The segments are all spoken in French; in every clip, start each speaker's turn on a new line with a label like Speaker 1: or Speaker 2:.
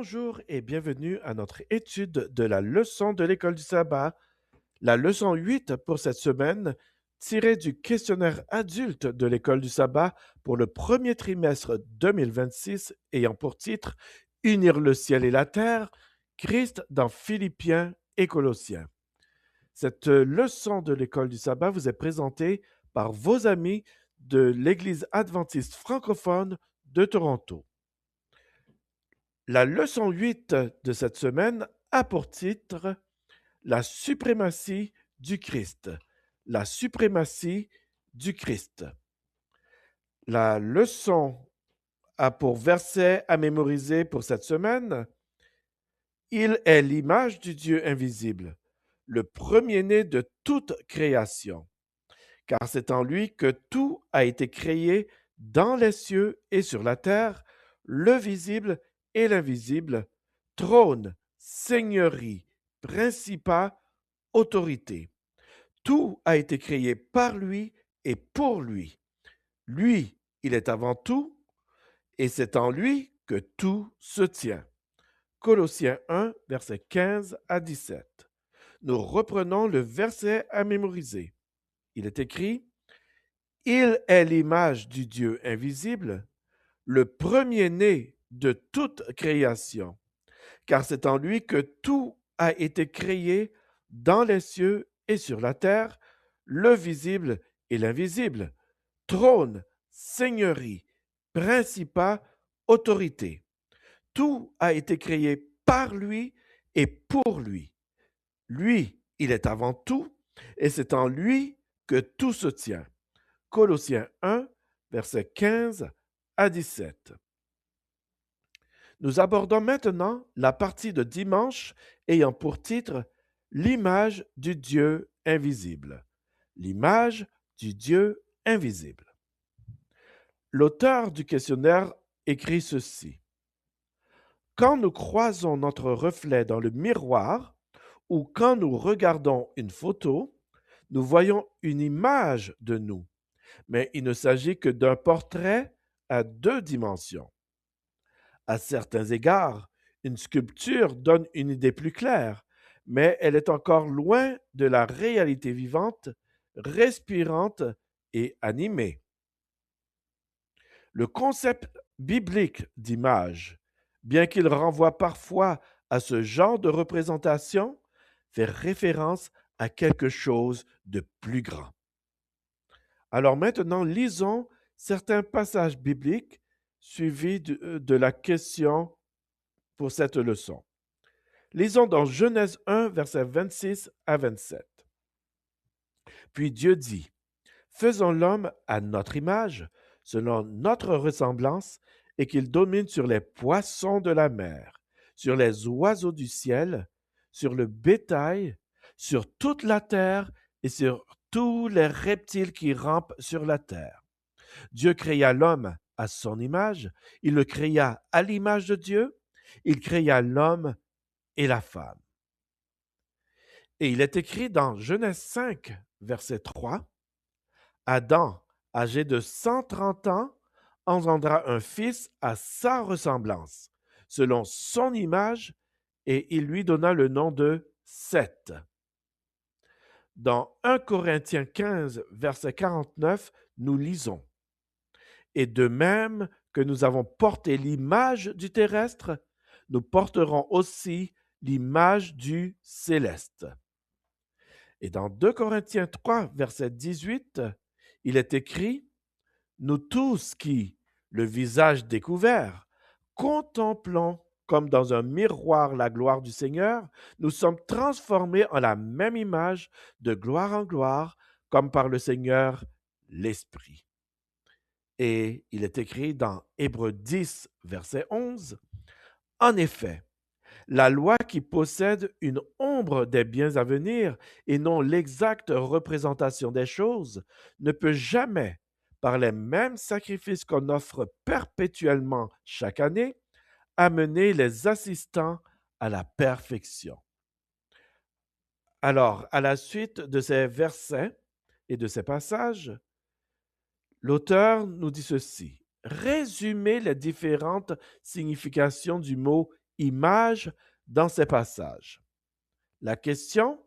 Speaker 1: Bonjour et bienvenue à notre étude de la leçon de l'école du sabbat, la leçon 8 pour cette semaine, tirée du questionnaire adulte de l'école du sabbat pour le premier trimestre 2026, ayant pour titre Unir le ciel et la terre, Christ dans Philippiens et Colossiens. Cette leçon de l'école du sabbat vous est présentée par vos amis de l'Église adventiste francophone de Toronto. La leçon 8 de cette semaine a pour titre La suprématie du Christ. La suprématie du Christ. La leçon a pour verset à mémoriser pour cette semaine. Il est l'image du Dieu invisible, le premier-né de toute création, car c'est en lui que tout a été créé dans les cieux et sur la terre, le visible et l'invisible, trône, seigneurie, principat, autorité. Tout a été créé par lui et pour lui. Lui, il est avant tout, et c'est en lui que tout se tient. Colossiens 1, versets 15 à 17. Nous reprenons le verset à mémoriser. Il est écrit « Il est l'image du Dieu invisible, le premier-né de toute création, car c'est en lui que tout a été créé dans les cieux et sur la terre, le visible et l'invisible, trône, seigneurie, principat, autorité. Tout a été créé par lui et pour lui. Lui, il est avant tout, et c'est en lui que tout se tient. » Colossiens 1, versets 15 à 17. Nous abordons maintenant la partie de dimanche ayant pour titre L'image du Dieu invisible. L'image du Dieu invisible. L'auteur du questionnaire écrit ceci. Quand nous croisons notre reflet dans le miroir ou quand nous regardons une photo, nous voyons une image de nous, mais il ne s'agit que d'un portrait à deux dimensions. À certains égards, une sculpture donne une idée plus claire, mais elle est encore loin de la réalité vivante, respirante et animée. Le concept biblique d'image, bien qu'il renvoie parfois à ce genre de représentation, fait référence à quelque chose de plus grand. Alors maintenant, lisons certains passages bibliques suivis de la question pour cette leçon. Lisons dans Genèse 1, versets 26 à 27. Puis Dieu dit, « Faisons l'homme à notre image, selon notre ressemblance, et qu'il domine sur les poissons de la mer, sur les oiseaux du ciel, sur le bétail, sur toute la terre et sur tous les reptiles qui rampent sur la terre. » Dieu créa l'homme à son image, il le créa à l'image de Dieu, il créa l'homme et la femme. Et il est écrit dans Genèse 5, verset 3, Adam, âgé de 130 ans, engendra un fils à sa ressemblance, selon son image, et il lui donna le nom de Seth. Dans 1 Corinthiens 15, verset 49, nous lisons « Et de même que nous avons porté l'image du terrestre, nous porterons aussi l'image du céleste. » Et dans 2 Corinthiens 3, verset 18, il est écrit « Nous tous qui, le visage découvert, contemplons comme dans un miroir la gloire du Seigneur, nous sommes transformés en la même image de gloire en gloire, comme par le Seigneur l'Esprit. » Et il est écrit dans Hébreux 10, verset 11, « En effet, la loi qui possède une ombre des biens à venir et non l'exacte représentation des choses ne peut jamais, par les mêmes sacrifices qu'on offre perpétuellement chaque année, amener les assistants à la perfection. » Alors, à la suite de ces versets et de ces passages, l'auteur nous dit ceci. Résumer les différentes significations du mot image dans ces passages. La question: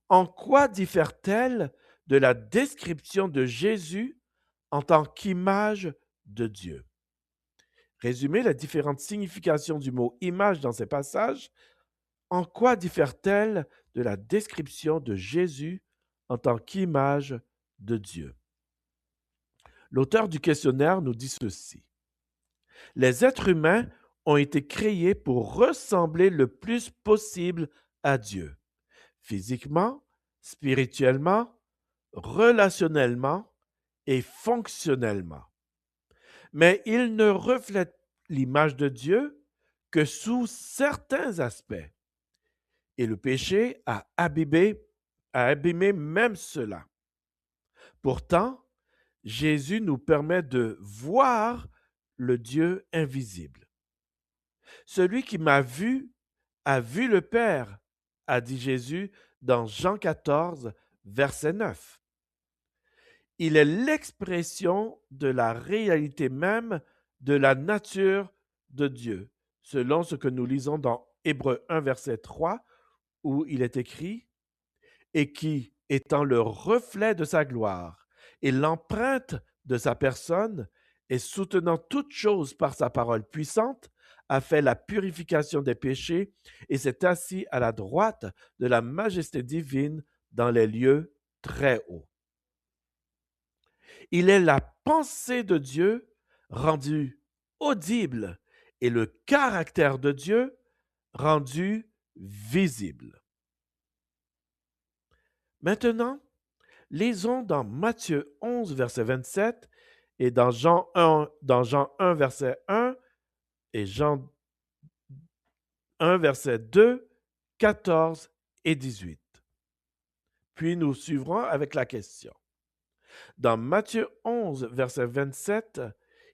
Speaker 1: en quoi diffère-t-elle de la description de Jésus en tant qu'image de Dieu? Résumer les différentes significations du mot image dans ces passages. En quoi diffère-t-elle de la description de Jésus en tant qu'image de Dieu? L'auteur du questionnaire nous dit ceci. Les êtres humains ont été créés pour ressembler le plus possible à Dieu, physiquement, spirituellement, relationnellement et fonctionnellement. Mais ils ne reflètent l'image de Dieu que sous certains aspects. Et le péché a abîmé même cela. Pourtant, Jésus nous permet de voir le Dieu invisible. Celui qui m'a vu a vu le Père, a dit Jésus dans Jean 14, verset 9. Il est l'expression de la réalité même de la nature de Dieu, selon ce que nous lisons dans Hébreux 1, verset 3, où il est écrit « Et qui, étant le reflet de sa gloire et l'empreinte de sa personne, et soutenant toutes choses par sa parole puissante, a fait la purification des péchés et s'est assis à la droite de la majesté divine dans les lieux très hauts. » Il est la pensée de Dieu rendue audible et le caractère de Dieu rendu visible. Maintenant, lisons dans Matthieu 11, verset 27 et dans Jean 1, verset 1 et Jean 1, verset 2, 14 et 18. Puis nous suivrons avec la question. Dans Matthieu 11, verset 27,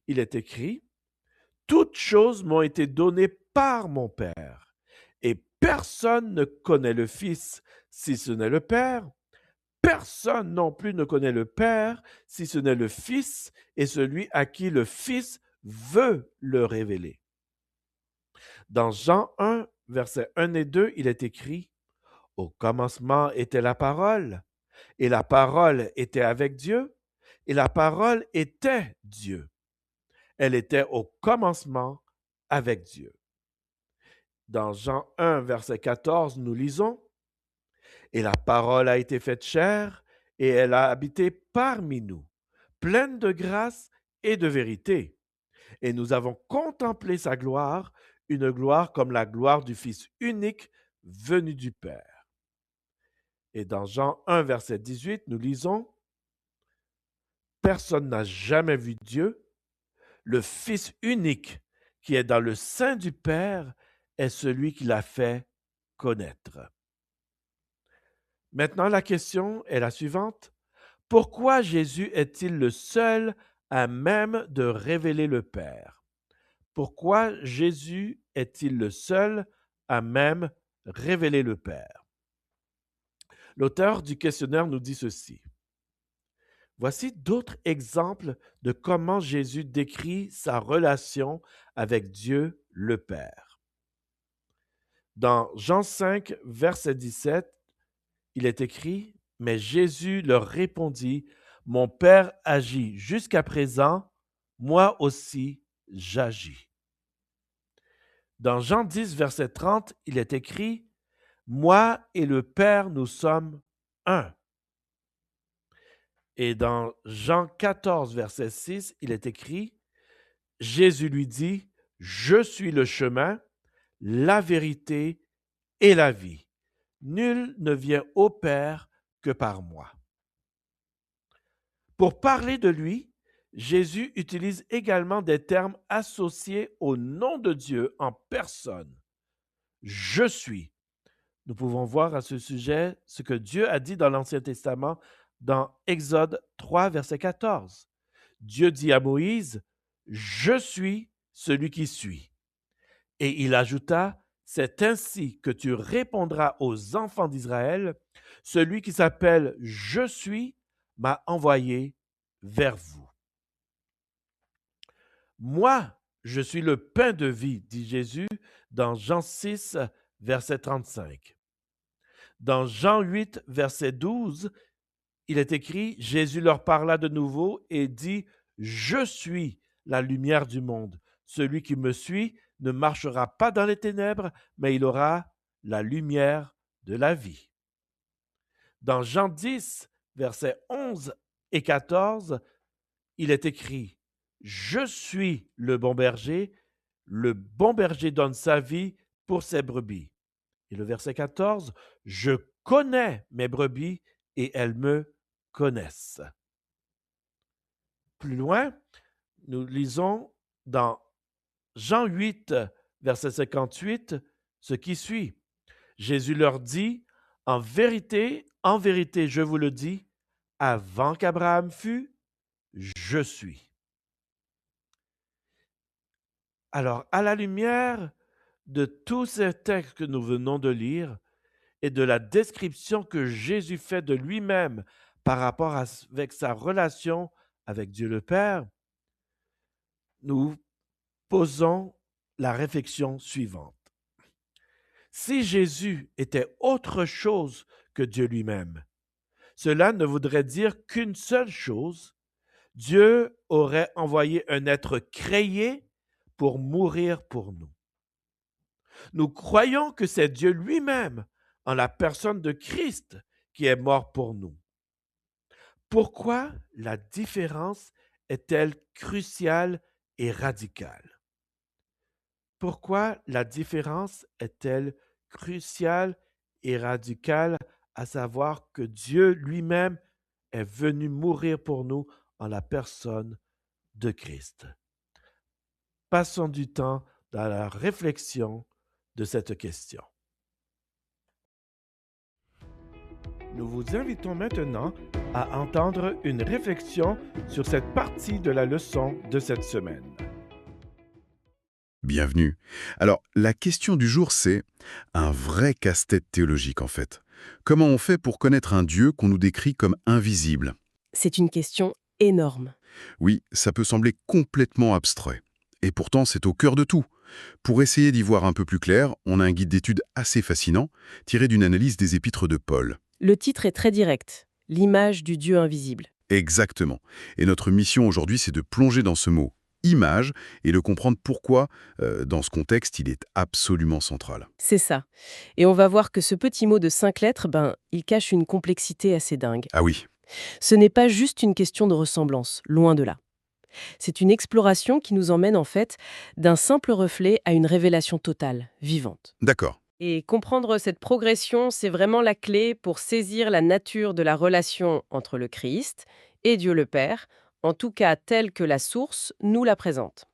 Speaker 1: il est écrit « Toutes choses m'ont été données par mon Père, et personne ne connaît le Fils si ce n'est le Père. Personne non plus ne connaît le Père si ce n'est le Fils et celui à qui le Fils veut le révéler. » Dans Jean 1, versets 1 et 2, il est écrit « Au commencement était la parole, et la parole était avec Dieu, et la parole était Dieu. Elle était au commencement avec Dieu. » Dans Jean 1, verset 14, nous lisons « Et la parole a été faite chair, et elle a habité parmi nous, pleine de grâce et de vérité. Et nous avons contemplé sa gloire, une gloire comme la gloire du Fils unique venu du Père. » Et dans Jean 1, verset 18, nous lisons « Personne n'a jamais vu Dieu. Le Fils unique qui est dans le sein du Père est celui qui l'a fait connaître. » Maintenant, la question est la suivante. Pourquoi Jésus est-il le seul à même de révéler le Père? Pourquoi Jésus est-il le seul à même révéler le Père? L'auteur du questionnaire nous dit ceci. Voici d'autres exemples de comment Jésus décrit sa relation avec Dieu le Père. Dans Jean 5, verset 17, il est écrit « Mais Jésus leur répondit, « Mon Père agit jusqu'à présent, moi aussi j'agis. » Dans Jean 10, verset 30, il est écrit « Moi et le Père, nous sommes un. » Et dans Jean 14, verset 6, il est écrit « Jésus lui dit, « Je suis le chemin, la vérité et la vie. Nul ne vient au Père que par moi. » Pour parler de lui, Jésus utilise également des termes associés au nom de Dieu en personne. Je suis. Nous pouvons voir à ce sujet ce que Dieu a dit dans l'Ancien Testament dans Exode 3, verset 14. Dieu dit à Moïse, « Je suis celui qui suis. » Et il ajouta, « C'est ainsi que tu répondras aux enfants d'Israël, celui qui s'appelle « Je suis » m'a envoyé vers vous. Moi, Je suis le pain de vie, dit Jésus dans Jean 6, verset 35. Dans Jean 8, verset 12, il est écrit, Jésus leur parla de nouveau et dit, Je suis la lumière du monde. Celui qui me suit ne marchera pas dans les ténèbres, mais il aura la lumière de la vie. Dans Jean 10, versets 11 et 14, il est écrit, Je suis le bon berger donne sa vie pour ses brebis. Et le verset 14, Je connais mes brebis et elles me connaissent. Plus loin, nous lisons dans Jean 8, verset 58, ce qui suit. Jésus leur dit, en vérité, je vous le dis, avant qu'Abraham fût, je suis. Alors, à la lumière de tous ces textes que nous venons de lire et de la description que Jésus fait de lui-même par rapport avec sa relation avec Dieu le Père, nous posons la réflexion suivante. Si Jésus était autre chose que Dieu lui-même, cela ne voudrait dire qu'une seule chose, Dieu aurait envoyé un être créé pour mourir pour nous. Nous croyons que c'est Dieu lui-même, en la personne de Christ, qui est mort pour nous. Pourquoi la différence est-elle cruciale et radicale? Pourquoi la différence est-elle cruciale et radicale, à savoir que Dieu lui-même est venu mourir pour nous en la personne de Christ? Passons du temps dans la réflexion de cette question. Nous vous invitons maintenant à entendre une réflexion sur cette partie de la leçon de cette semaine.
Speaker 2: Bienvenue. Alors, la question du jour, c'est un vrai casse-tête théologique en fait. Comment on fait pour connaître un Dieu qu'on nous décrit comme invisible?
Speaker 3: C'est une question énorme.
Speaker 2: Oui, ça peut sembler complètement abstrait. Et pourtant, c'est au cœur de tout. Pour essayer d'y voir un peu plus clair, on a un guide d'études assez fascinant, tiré d'une analyse des épîtres de Paul.
Speaker 3: Le titre est très direct, l'image du Dieu invisible.
Speaker 2: Exactement. Et notre mission aujourd'hui, c'est de plonger dans ce mot image et de comprendre pourquoi, dans ce contexte, il est absolument central.
Speaker 3: C'est ça. Et on va voir que ce petit mot de 5 lettres, il cache une complexité assez dingue.
Speaker 2: Ah oui,
Speaker 3: Ce n'est pas juste une question de ressemblance, loin de là. C'est une exploration qui nous emmène en fait d'un simple reflet à une révélation totale, vivante.
Speaker 2: d'accord.
Speaker 3: Et comprendre cette progression, c'est vraiment la clé pour saisir la nature de la relation entre le Christ et Dieu le Père, en tout cas telle que la source nous la présente.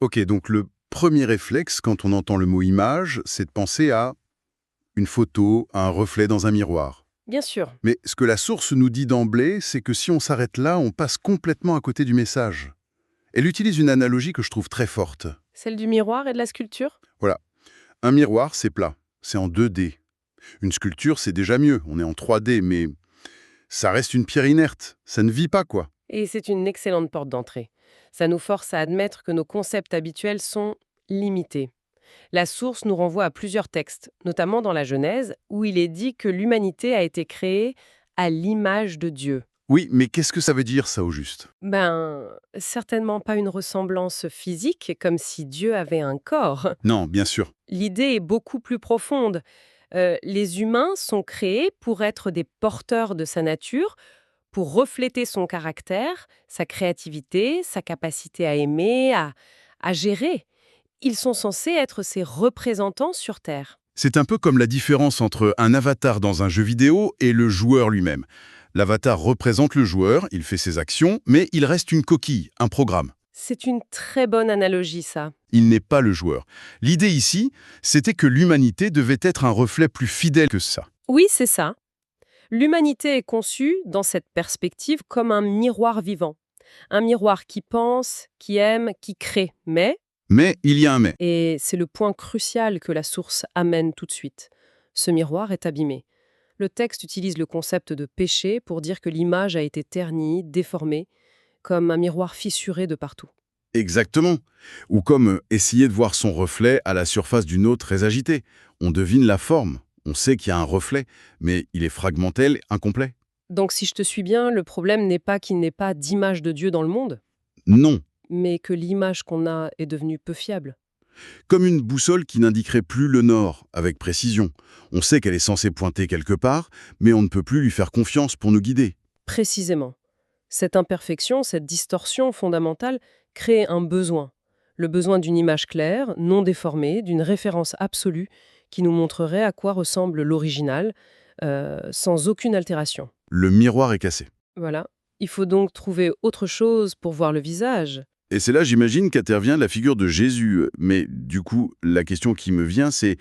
Speaker 2: Ok, donc le premier réflexe quand on entend le mot image, c'est de penser à une photo, un reflet dans un miroir.
Speaker 3: Bien sûr,
Speaker 2: Mais ce que la source nous dit d'emblée, c'est que si on s'arrête là, on passe complètement à côté du message. Elle utilise une analogie que je trouve très forte.
Speaker 3: celle du miroir et de la sculpture.
Speaker 2: Voilà. Un miroir, c'est plat. C'est en 2D. Une sculpture, c'est déjà mieux. On est en 3D, mais ça reste une pierre inerte. Ça ne vit pas, quoi.
Speaker 3: Et c'est une excellente porte d'entrée. Ça nous force à admettre que nos concepts habituels sont limités. La source nous renvoie à plusieurs textes, notamment dans la Genèse, où il est dit que l'humanité a été créée à l'image de Dieu.
Speaker 2: Oui, mais qu'est-ce que ça veut dire, ça, au juste?
Speaker 3: Certainement pas une ressemblance physique, comme si Dieu avait un corps.
Speaker 2: Non, bien sûr.
Speaker 3: L'idée est beaucoup plus profonde. Les humains sont créés pour être des porteurs de sa nature, pour refléter son caractère, sa créativité, sa capacité à aimer, à gérer. Ils sont censés être ses représentants sur Terre.
Speaker 2: C'est un peu comme la différence entre un avatar dans un jeu vidéo et le joueur lui-même. L'avatar représente le joueur, il fait ses actions, mais il reste une coquille, un programme.
Speaker 3: C'est une très bonne analogie, ça.
Speaker 2: Il n'est pas le joueur. L'idée ici, c'était que l'humanité devait être un reflet plus fidèle que ça.
Speaker 3: Oui, c'est ça. L'humanité est conçue, dans cette perspective, comme un miroir vivant. Un miroir qui pense, qui aime, qui crée.
Speaker 2: Mais il y a un mais.
Speaker 3: Et c'est le point crucial que la source amène tout de suite, ce miroir est abîmé. Le texte utilise le concept de péché pour dire que l'image a été ternie, déformée, comme un miroir fissuré de partout.
Speaker 2: Exactement. Ou comme essayer de voir son reflet à la surface d'une eau très agitée. On devine la forme, on sait qu'il y a un reflet, mais il est fragmentel, incomplet.
Speaker 3: Donc si je te suis bien, le problème n'est pas qu'il n'ait pas d'image de Dieu dans le monde,
Speaker 2: Non,
Speaker 3: mais que l'image qu'on a est devenue peu fiable.
Speaker 2: comme une boussole qui n'indiquerait plus le nord avec précision. On sait qu'elle est censée pointer quelque part, mais on ne peut plus lui faire confiance pour nous guider.
Speaker 3: Précisément. Cette imperfection, cette distorsion fondamentale crée un besoin. Le besoin d'une image claire, non déformée, d'une référence absolue qui nous montrerait à quoi ressemble l'original, sans aucune altération.
Speaker 2: Le miroir est cassé.
Speaker 3: Voilà. Il faut donc trouver autre chose pour voir le visage.
Speaker 2: Et c'est là, j'imagine, qu'intervient la figure de Jésus. Mais du coup, la question qui me vient, c'est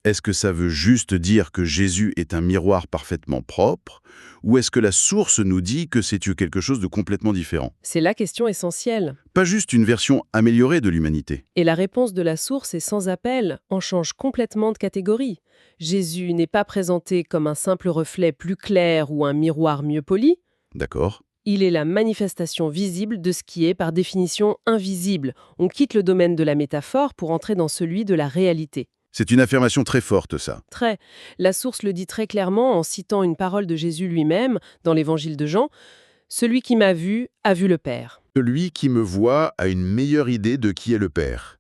Speaker 2: est-ce que ça veut juste dire que Jésus est un miroir parfaitement propre, ou est-ce que la source nous dit que c'est quelque chose de complètement différent?
Speaker 3: C'est la question essentielle.
Speaker 2: Pas juste une version améliorée de l'humanité.
Speaker 3: Et la réponse de la source est sans appel, en change complètement de catégorie. Jésus n'est pas présenté comme un simple reflet plus clair ou un miroir mieux poli.
Speaker 2: D'accord?
Speaker 3: Il est la manifestation visible de ce qui est par définition invisible. On quitte le domaine de la métaphore pour entrer dans celui de la réalité.
Speaker 2: C'est une affirmation très forte, ça.
Speaker 3: Très. La source le dit très clairement en citant une parole de Jésus lui-même dans l'évangile de Jean. « Celui qui m'a vu a vu le Père.
Speaker 2: Celui qui me voit a une meilleure idée de qui est le Père.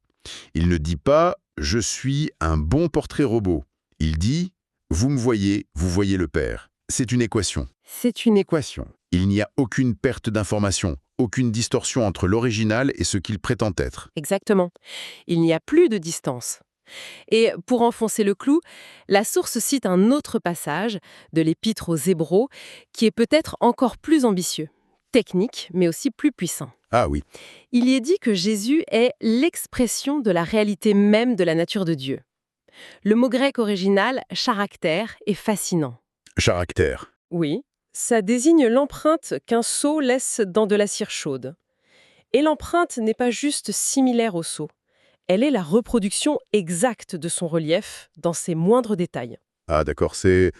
Speaker 2: Il ne dit pas « je suis un bon portrait robot ». Il dit « vous me voyez, vous voyez le Père ». C'est une équation.
Speaker 3: C'est une
Speaker 2: Équation. Il n'y a aucune perte d'information, aucune distorsion entre l'original et ce qu'il prétend être.
Speaker 3: Exactement. Il n'y a plus de distance. Et pour enfoncer le clou, la source cite un autre passage de l'Épître aux Hébreux qui est peut-être encore plus ambitieux, technique, mais aussi plus puissant.
Speaker 2: Ah oui,
Speaker 3: Il y est dit que Jésus est l'expression de la réalité même de la nature de Dieu. Le mot grec original, charactère, est fascinant.
Speaker 2: caractère.
Speaker 3: Oui, ça désigne l'empreinte qu'un seau laisse dans de la cire chaude. Et l'empreinte n'est pas juste similaire au seau. Elle est la reproduction exacte de son relief dans ses moindres détails.
Speaker 2: Ah d'accord, c'est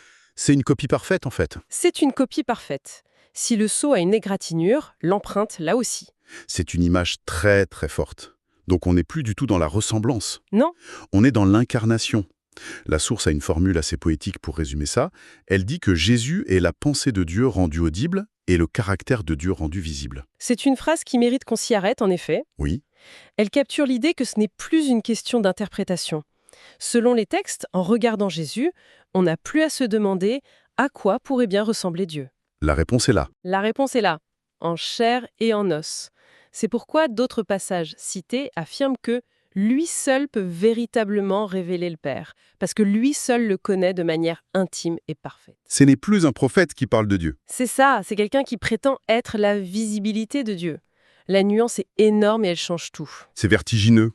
Speaker 2: une copie parfaite en fait.
Speaker 3: C'est une copie parfaite. Si le seau a une égratignure, l'empreinte l'a aussi.
Speaker 2: C'est une image très très forte. Donc on n'est plus du tout dans la ressemblance.
Speaker 3: Non?
Speaker 2: On est dans l'incarnation. La source a une formule assez poétique pour résumer ça. Elle dit que Jésus est la pensée de Dieu rendue audible et le caractère de Dieu rendu visible.
Speaker 3: C'est une phrase qui mérite qu'on s'y arrête, en effet.
Speaker 2: Oui,
Speaker 3: Elle capture l'idée que ce n'est plus une question d'interprétation. Selon les textes, en regardant Jésus, on n'a plus à se demander à quoi pourrait bien ressembler Dieu.
Speaker 2: la réponse est là.
Speaker 3: La réponse est là, en chair et en os. C'est pourquoi d'autres passages cités affirment que lui seul peut véritablement révéler le Père, parce que lui seul le connaît de manière intime et parfaite.
Speaker 2: Ce n'est plus un prophète qui parle de Dieu.
Speaker 3: C'est ça, c'est quelqu'un qui prétend être la visibilité de Dieu. La nuance est énorme et elle change tout.
Speaker 2: C'est vertigineux.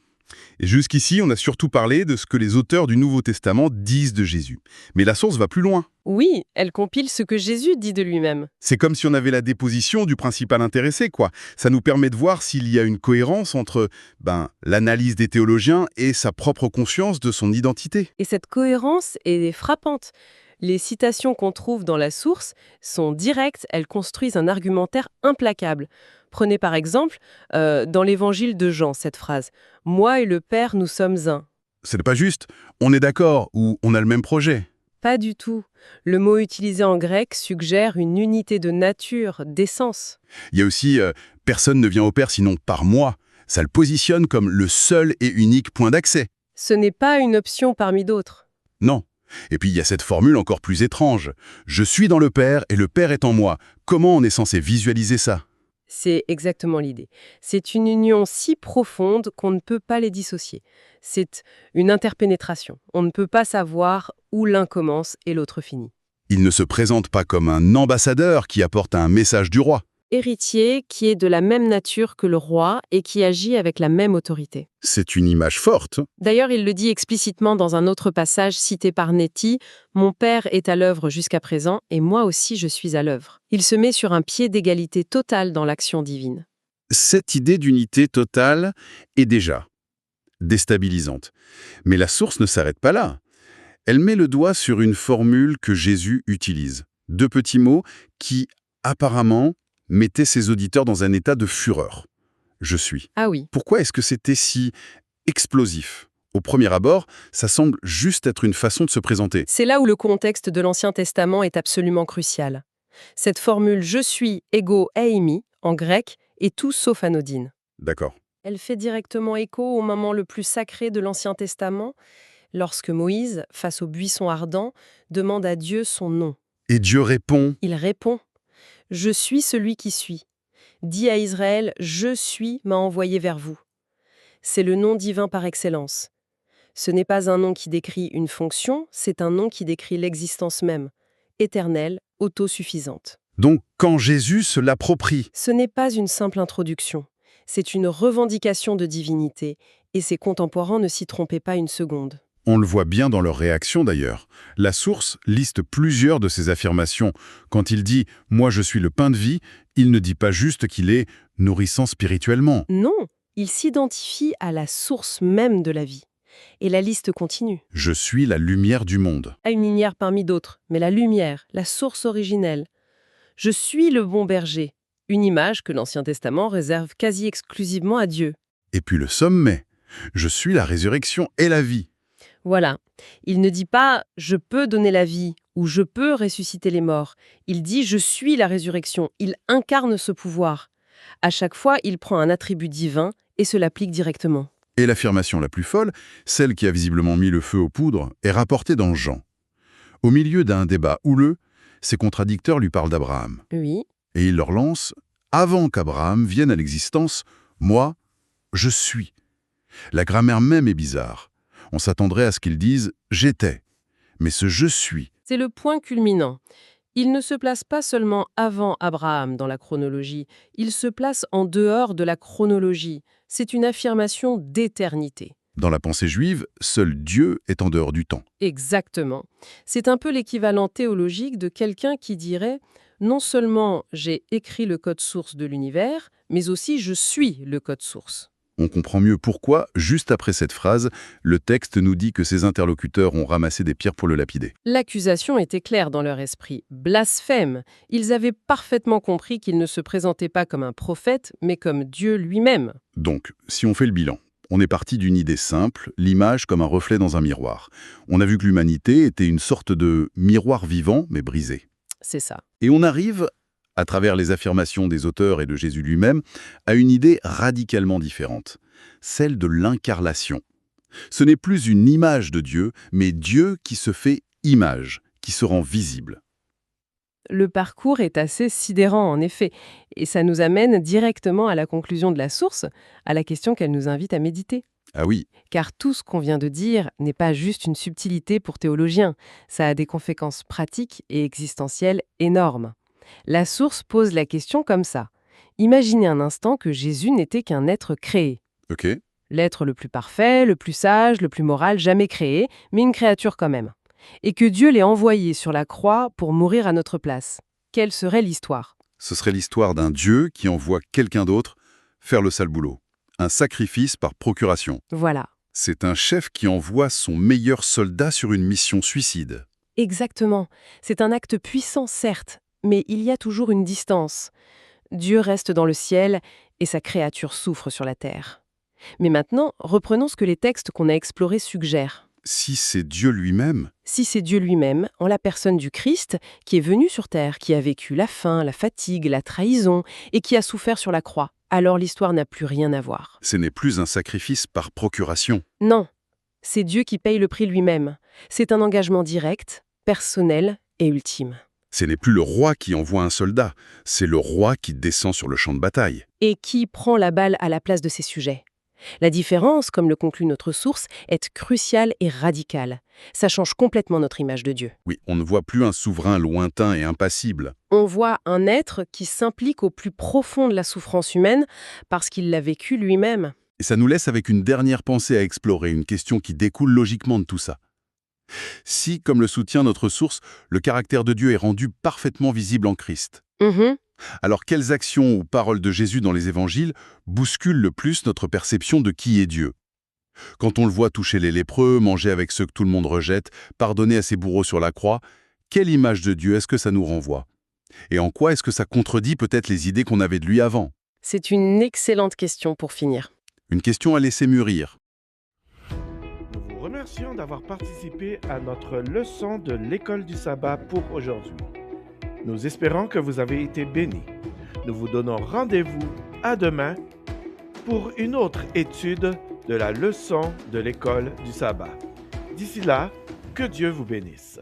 Speaker 2: Et jusqu'ici, on a surtout parlé de ce que les auteurs du Nouveau Testament disent de Jésus. Mais la source va plus loin.
Speaker 3: Oui, elle compile ce que Jésus dit de lui-même.
Speaker 2: C'est comme si on avait la déposition du principal intéressé, quoi. Ça nous permet de voir s'il y a une cohérence entre l'analyse des théologiens et sa propre conscience de son identité.
Speaker 3: Et cette cohérence est frappante. Les citations qu'on trouve dans la source sont directes, elles construisent un argumentaire implacable. Prenez par exemple, dans l'évangile de Jean, cette phrase « Moi et le Père, nous sommes un ».
Speaker 2: C'est pas juste « on est d'accord » ou « on a le même projet ».
Speaker 3: Pas du tout. Le mot utilisé en grec suggère une unité de nature, d'essence.
Speaker 2: Il y a aussi personne ne vient au Père sinon par moi ». Ça le positionne comme le seul et unique point d'accès.
Speaker 3: Ce n'est pas une option parmi d'autres.
Speaker 2: Non. Et puis il y a cette formule encore plus étrange. « Je suis dans le Père et le Père est en moi ». Comment on est censé visualiser ça ?
Speaker 3: C'est exactement l'idée. C'est une union si profonde qu'on ne peut pas les dissocier. C'est une interpénétration. On ne peut pas savoir où l'un commence et l'autre finit.
Speaker 2: Il ne se présente pas comme un ambassadeur qui apporte un message du roi.
Speaker 3: Héritier qui est de la même nature que le roi et qui agit avec la même autorité.
Speaker 2: C'est une image forte.
Speaker 3: D'ailleurs, il le dit explicitement dans un autre passage cité par Nettie, « Mon Père est à l'œuvre jusqu'à présent, et moi aussi je suis à l'œuvre ». Il se met sur un pied d'égalité totale dans l'action divine.
Speaker 2: Cette idée d'unité totale est déjà déstabilisante. Mais la source ne s'arrête pas là. Elle met le doigt sur une formule que Jésus utilise. 2 petits mots qui, apparemment, mettaient ses auditeurs dans un état de fureur. « je suis.
Speaker 3: Ah oui.
Speaker 2: Pourquoi est-ce que c'était si explosif? Au premier abord, ça semble juste être une façon de se présenter.
Speaker 3: C'est là où le contexte de l'Ancien Testament est absolument crucial. Cette formule « je suis » égaux « eimi » en grec est tout sauf anodine.
Speaker 2: D'accord.
Speaker 3: Elle fait directement écho au moment le plus sacré de l'Ancien Testament, lorsque Moïse, face au buisson ardent, demande à Dieu son nom.
Speaker 2: Et Dieu répond,
Speaker 3: Il répond « Je suis celui qui suis ». Dit à Israël « Je suis m'a envoyé vers vous ». C'est le nom divin par excellence. Ce n'est pas un nom qui décrit une fonction, c'est un nom qui décrit l'existence même, éternelle, autosuffisante.
Speaker 2: donc quand Jésus se l'approprie,
Speaker 3: Ce n'est pas une simple introduction, c'est une revendication de divinité, et ses contemporains ne s'y trompaient pas une seconde.
Speaker 2: on le voit bien dans leur réaction d'ailleurs. La source liste plusieurs de ses affirmations. Quand il dit « Moi je suis le pain de vie », il ne dit pas juste qu'il est nourrissant spirituellement.
Speaker 3: Non, il s'identifie à la source même de la vie. Et la liste continue.
Speaker 2: Je suis la lumière du monde.
Speaker 3: À une lumière parmi d'autres, mais la lumière, la source originelle. Je suis le bon berger, une image que l'Ancien Testament réserve quasi exclusivement à Dieu.
Speaker 2: Et puis le sommet. Je suis la résurrection et la vie.
Speaker 3: Voilà. Il ne dit pas « je peux donner la vie » ou « je peux ressusciter les morts ». Il dit « je suis la résurrection ». Il incarne ce pouvoir. À chaque fois, il prend un attribut divin et se l'applique directement.
Speaker 2: Et l'affirmation la plus folle, celle qui a visiblement mis le feu aux poudres, est rapportée dans Jean. Au milieu d'un débat houleux, ses contradicteurs lui parlent d'Abraham.
Speaker 3: Oui,
Speaker 2: Et il leur lance « Avant qu'Abraham vienne à l'existence, moi, je suis ». La grammaire même est bizarre. On s'attendrait à ce qu'ils disent « j'étais ». Mais ce « je suis »,
Speaker 3: c'est le point culminant. Il ne se place pas seulement avant Abraham dans la chronologie, il se place en dehors de la chronologie. C'est une affirmation d'éternité.
Speaker 2: dans la pensée juive, seul Dieu est en dehors du temps.
Speaker 3: Exactement. C'est un peu l'équivalent théologique de quelqu'un qui dirait « Non seulement j'ai écrit le code source de l'univers, mais aussi je suis le code source ».
Speaker 2: On comprend mieux pourquoi, juste après cette phrase, le texte nous dit que ses interlocuteurs ont ramassé des pierres pour le lapider.
Speaker 3: L'accusation était claire dans leur esprit. Blasphème. Ils avaient parfaitement compris qu'il ne se présentait pas comme un prophète, mais comme Dieu lui-même.
Speaker 2: Donc, si on fait le bilan, on est parti d'une idée simple, l'image comme un reflet dans un miroir. On a vu que l'humanité était une sorte de miroir vivant, mais brisé.
Speaker 3: C'est ça.
Speaker 2: Et on arrive, à travers les affirmations des auteurs et de Jésus lui-même, à une idée radicalement différente, celle de l'incarnation. Ce n'est plus une image de Dieu, mais Dieu qui se fait image, qui se rend visible.
Speaker 3: Le parcours est assez sidérant, en effet, et ça nous amène directement à la conclusion de la source, à la question qu'elle nous invite à méditer.
Speaker 2: Ah oui,
Speaker 3: Car tout ce qu'on vient de dire n'est pas juste une subtilité pour théologiens, ça a des conséquences pratiques et existentielles énormes. La source pose la question comme ça. Imaginez un instant que Jésus n'était qu'un être créé.
Speaker 2: ok.
Speaker 3: L'être le plus parfait, le plus sage, le plus moral jamais créé, mais une créature quand même. Et que Dieu l'ait envoyé sur la croix pour mourir à notre place. Quelle serait l'histoire ?
Speaker 2: Ce serait l'histoire d'un Dieu qui envoie quelqu'un d'autre faire le sale boulot. Un sacrifice par procuration.
Speaker 3: Voilà.
Speaker 2: C'est un chef qui envoie son meilleur soldat sur une mission suicide.
Speaker 3: Exactement. C'est un acte puissant, certes, mais il y a toujours une distance. Dieu reste dans le ciel et sa créature souffre sur la terre. Mais maintenant, reprenons ce que les textes qu'on a explorés suggèrent.
Speaker 2: Si c'est Dieu lui-même,
Speaker 3: Si c'est Dieu lui-même, en la personne du Christ, qui est venu sur terre, qui a vécu la faim, la fatigue, la trahison, et qui a souffert sur la croix, alors l'histoire n'a plus rien à voir.
Speaker 2: ce n'est plus un sacrifice par procuration.
Speaker 3: Non, c'est Dieu qui paye le prix lui-même. C'est un engagement direct, personnel et ultime.
Speaker 2: Ce n'est plus le roi qui envoie un soldat, c'est le roi qui descend sur le champ de bataille.
Speaker 3: Et qui prend la balle à la place de ses sujets. La différence, comme le conclut notre source, est cruciale et radicale. Ça change complètement notre image de Dieu.
Speaker 2: Oui, on ne voit plus un souverain lointain et impassible.
Speaker 3: On voit un être qui s'implique au plus profond de la souffrance humaine parce qu'il l'a vécu lui-même.
Speaker 2: Et ça nous laisse avec une dernière pensée à explorer, une question qui découle logiquement de tout ça. Si, comme le soutient notre source, le caractère de Dieu est rendu parfaitement visible en Christ, alors quelles actions ou paroles de Jésus dans les évangiles bousculent le plus notre perception de qui est Dieu? Quand on le voit toucher les lépreux, manger avec ceux que tout le monde rejette, pardonner à ses bourreaux sur la croix, quelle image de Dieu est-ce que ça nous renvoie? Et en quoi est-ce que ça contredit peut-être les idées qu'on avait de lui avant?
Speaker 3: C'est une excellente question pour finir.
Speaker 2: Une question à laisser mûrir.
Speaker 1: Nous vous remercions d'avoir participé à notre leçon de l'école du sabbat pour aujourd'hui. Nous espérons que vous avez été bénis. Nous vous donnons rendez-vous à demain pour une autre étude de la leçon de l'école du sabbat. D'ici là, que Dieu vous bénisse.